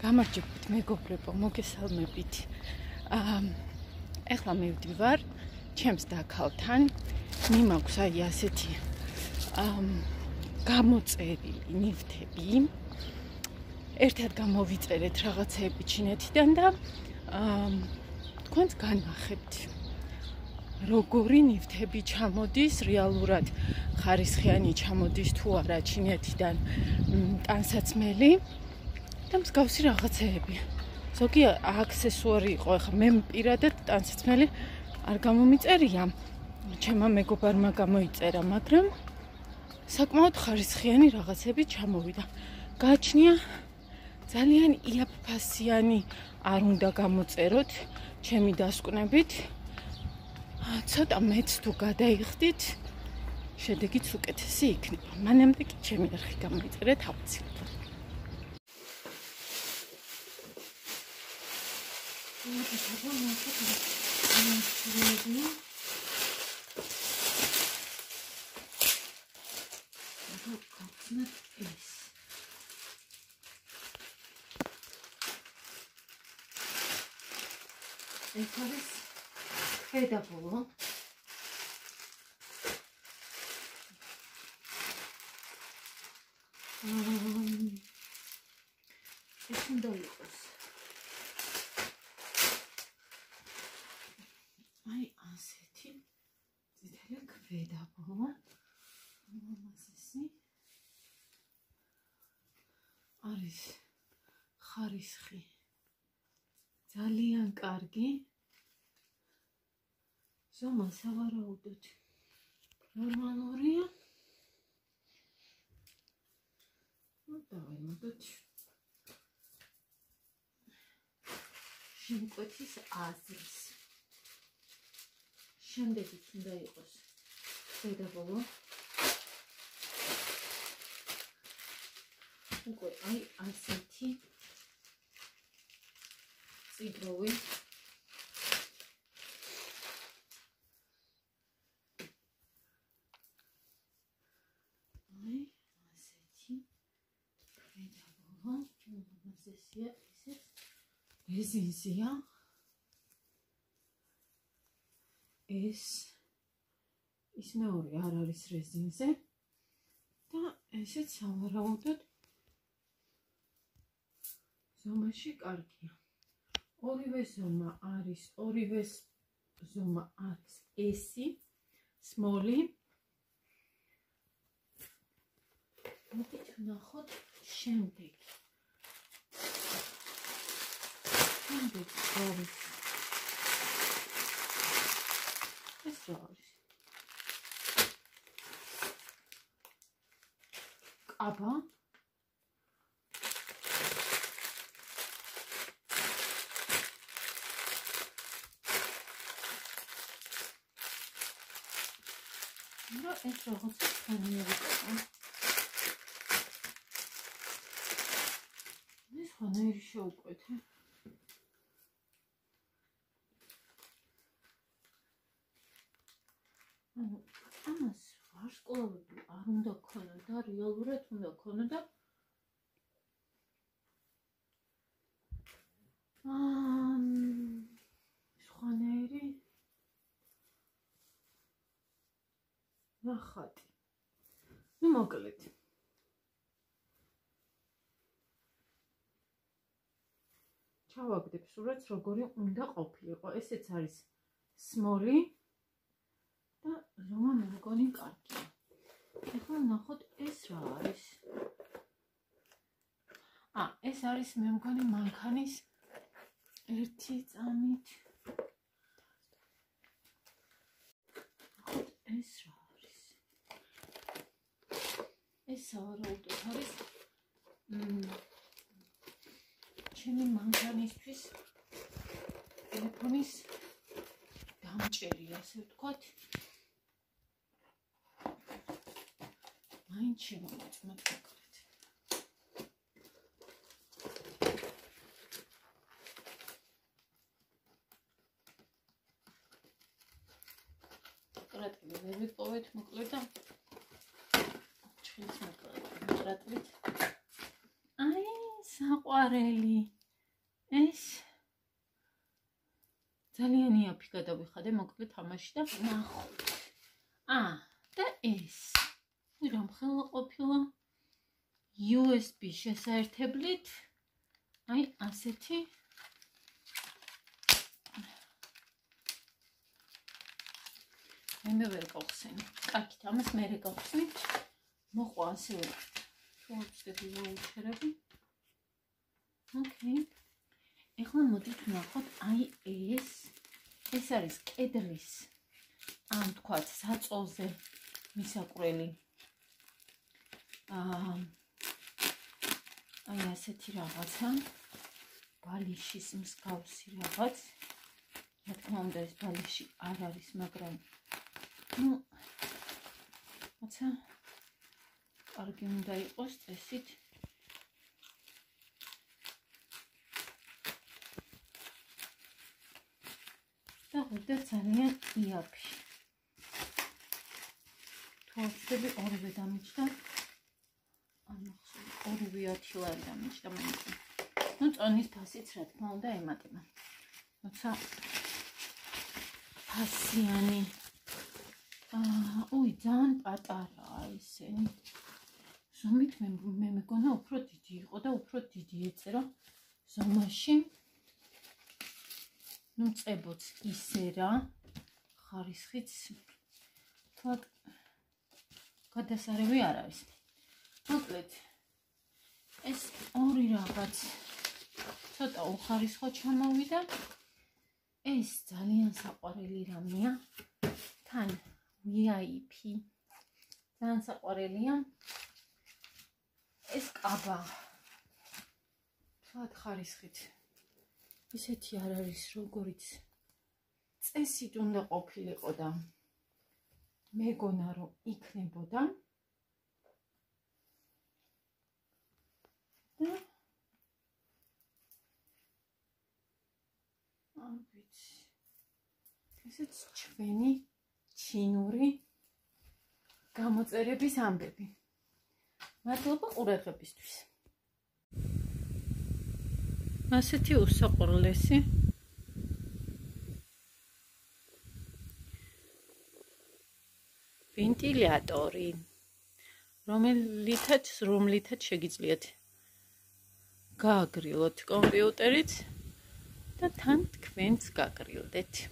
გამარჯობთ მეგობრებო, მოგესალმებით. ეხლა მივდივარ ჩემს დაქალთან. მიმაქვს აი ასეთი გამოწერილი ნივთები. ერთად გამოვიწერეთ რაღაცეები ჩინეთიდან და თქვენს განვახებთ. როგორი ნივთები ჩამოდის, რეალურად ხარისხიანი ჩამოდის თუ არა ჩინეთიდან ტანსაცმელი და მსგავსი რაღაცეები. ზოგი აქსესუარი იყო, ახლა მე პირადად ტანსაცმელი არ გამომიწერია. ჩემმა მეგობარმა გამოიწერა, მაგრამ საკმაოდ ხარისხიანი რაღაცები ჩამოვიდა. გააჩნია ძალიან იაფფასიანი არ უნდა გამოწეროთ ჩემი დასკვნებით. ცოტა მეც თუ გადაიხდით, შედეგიც უკეთესი იქნება. მანამდე კი ჩემი არხი გამოიწერეთ აუცილებლად. ეს არის ქვედაბოლო. ეს უნდა იყოს აი ასეთი წითელი ქვედაბოლო. ამასესი არის ხარისხი ძალიან კარგი. ზომა სავარაუდოდ ნორმალურია. დავემოდოთ შემკვეთის აზრის. შემდეგიც უნდა იყოს ქვედაბოლო. უკვე აი ასეთი წიგროვი. აი ასეთი ქვედაბოლო. მასესია ისე რეზინზია. ის მეორე არ არის რეზინზე და ესეც სავარაუდოდ ზომაში კარგია. ორივე ზომა არის ესი, სმოლი. მოდით ვნახოთ შემდეგი. არის ეს რა არის? კაბა. ეს რაღაც ხანიერია. ეს ხანიერი შეუკვეთე. ამას ვარსკვლავები არ უნდა ქონოდა, რეალურად უნდა ქონოდა. ხანიერი ნახატი. მოკლედ. ჩავაგდებ სურათს, როგორი უნდა ყოფილიყო. ესეც არის სმოლი და ზომა მე მგონი კარგია. ეხლა ნახოთ ეს რა არის. ეს არის მე მგონი მანქანის ერთი წამით. ეს რა არის? ეს სავარაუდოდ არის ჩემი მანქანისთვის ტელეფონის დამჭერი, ასე ვთქვათ. მაინც შემოვაწმოთ მოკლედ. კრატილი ვერ ვიპოვეთ მოკლედ და ჩხილის მოკლედ კრატილით. საყვარელი. ეს ძალიან იაფი გადავიხადე, მოკლედ თამაში და ნახოთ. და ეს რამხელა ყოფილა USB შესაერთებლით. აი ასეთი მე ვერ გავხსენი. კარგით, ამას მე გავხსნით. მოყვა ასევე თუ ვწდები ვაუჩერები. ოკეი. ეხლა მოდით ვნახოთ აი ეს არის კედლის ამ თქვათ საწოლზე მისაკვრელი. აი ასეთი რაღაცა. ბალიშის მსგავსი რაღაც. რა თქმა უნდა ეს ბალიში არ არის, მაგრამ რაცა კარგი უნდა იყოს წესით. და ხვდა ძალიან იაფი. თუ ვწდები ორივე დამიჯდა. ორივე 10 ლარი დამიჯდა მაინც. წონის ფასიც რა თქმა უნდა ემატება. როცა ფასიანი ძალიან პატარაა ესენი. ზომით მე მეგონა უფრო დიდი იყო და უფრო დიდი ეწერა ზომაში. წებოც ისე რა. ხარისხიც თვათ გადასარევი არ არის. მოკლედ ეს ორი რაღაც ცოტა უხარისხო ჩამოვიდა. ეს ძალიან საყვარელი რამეა. თან VIP ძალიან საყვარელია. ეს კაბა თვათ ხარისხით ისეთი არ არის, როგორიც წესით უნდა ყოფილიყო და მეგონა რომ იქნებოდა. და ვიცი. ესეც ჩვენი ჩინური გამოწერების ამბები. მადლობა ყურადღებისთვის. ასეთი უსაყვარლესი ვენტილატორი, რომლითაც შეგიძლიათ გააგრილოთ კომპიუტერით და თან თქვენც გაგრილდეთ.